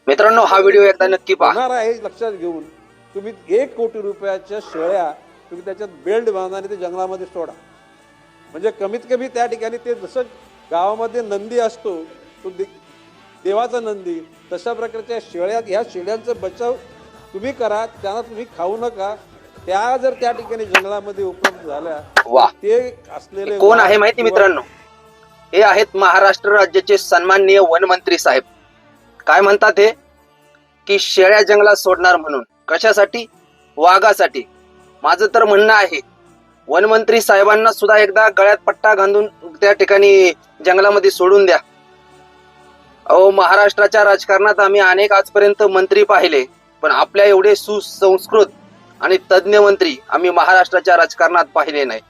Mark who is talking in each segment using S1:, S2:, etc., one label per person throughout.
S1: मित्रांनो, हा व्हिडिओ एकदा नक्की पहा.
S2: होणार आहे लक्षात घेऊन तुम्ही 1 कोटी रुपयाच्या शेळ्या तुम्ही त्याच्यात बेल्ट बांधा आणि ते जंगलामध्ये सोडा. म्हणजे कमीत कमी त्या ठिकाणी ते जसं गावामध्ये नंदी असतो तो देवाचा नंदी, तशा प्रकारच्या शेळ्या, ह्या शेळ्यांचा बचाव तुम्ही करा, त्यांना तुम्ही खाऊ नका. त्या जर त्या ठिकाणी जंगलामध्ये उपलब्ध झाल्या
S1: वाह.
S2: ते असलेले
S1: कोण आहे माहिती मित्रांनो? हे आहेत महाराष्ट्र राज्याचे सन्माननीय वनमंत्री साहेब. काय म्हणतात हे की शेळ्या जंगलात सोडणार म्हणून. कशासाठी? वाघासाठी. माझं तर म्हणणं आहे वनमंत्री साहेबांना सुद्धा एकदा गळ्यात पट्टा घालून त्या ठिकाणी जंगलामध्ये सोडून द्या. अहो, महाराष्ट्राच्या राजकारणात आम्ही अनेक आजपर्यंत मंत्री पाहिले, पण आपल्या एवढे सुसंस्कृत आणि तज्ञ मंत्री आम्ही महाराष्ट्राच्या राजकारणात पाहिले नाही.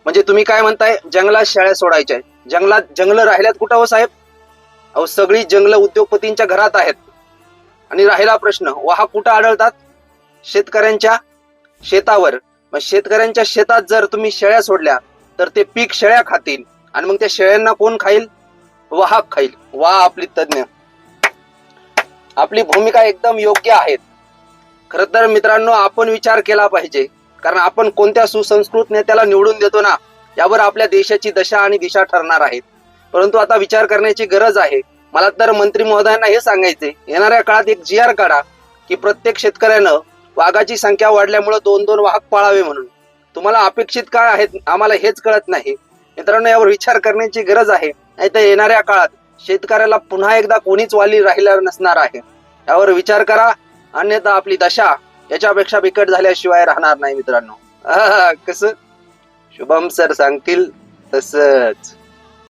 S1: म्हणजे तुम्ही काय म्हणताय, जंगलात शेळ्या सोडायच्या? जंगलं राहिल्यात कुठं हो साहेब? अहो, सगळी जंगलं उद्योगपतींच्या घरात आहेत. आणि राहिला प्रश्न, वाहक कुठं आढळतात? शेतकऱ्यांच्या शेतावर. मग शेतकऱ्यांच्या शेतात जर तुम्ही शेळ्या सोडल्या तर ते पीक शेळ्या खातील आणि मग त्या शेळ्यांना कोण खाईल? वाहक खाईल. वा आपली तज्ञ, आपली भूमिका एकदम योग्य आहे. खर तर मित्रांनो, आपण विचार केला पाहिजे, कारण आपण कोणत्या सुसंस्कृत नेत्याला निवडून देतो ना, यावर आपल्या देशाची दशा आणि दिशा ठरणार आहे. परंतु आता विचार करण्याची गरज आहे. मला तर मंत्री महोदयांना हे सांगायचे, येणाऱ्या काळात एक GR काढा की प्रत्येक शेतकऱ्यानं वाघाची संख्या वाढल्यामुळे 2-2 वाहक पाळावे म्हणून. तुम्हाला अपेक्षित काय आहेत आम्हाला हेच कळत नाही. मित्रांनो, यावर विचार करण्याची गरज आहे. नाही तर येणाऱ्या काळात शेतकऱ्याला पुन्हा एकदा कोणीच वाली राहिला नसणार आहे. यावर विचार करा, अन्यथा आपली दशा याच्यापेक्षा बिकट झाल्याशिवाय राहणार नाही मित्रांनो. कसं शुभम सर सांगतील तसंच.